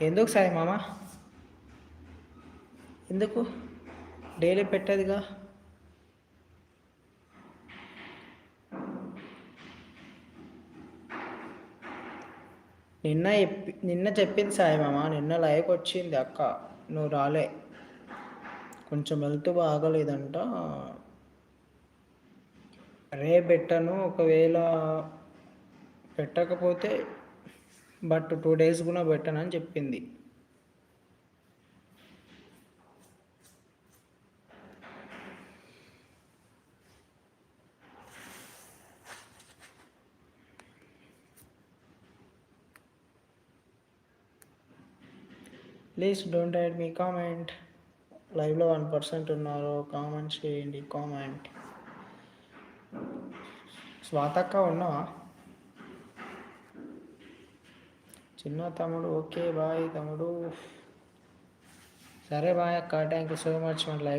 ఎందుకు సాయి మామ? ఎందుకు డైలీ పెట్టదుగా? నిన్న చెప్పింది సాయి మామ, నిన్న లైవ్కి వచ్చింది అక్క, నువ్వు రాలే. కొంచెం హెల్త్ బాగలేదంట. రేపు పెట్టను, ఒకవేళ పెట్టకపోతే బట్ 2 days కూడా పెట్టనని చెప్పింది. Please don't add me comment. లైవ్లో 1% ఉన్నారు, కామెంట్స్ చేయండి. కామెంట్. స్వాతక్క ఉన్నావా? చిన్న తమ్ముడు ఓకే బాయ్ తమ్ముడు. సరే బాయ్ అక్క, థ్యాంక్ యూ సో మచ్ మన లైవ్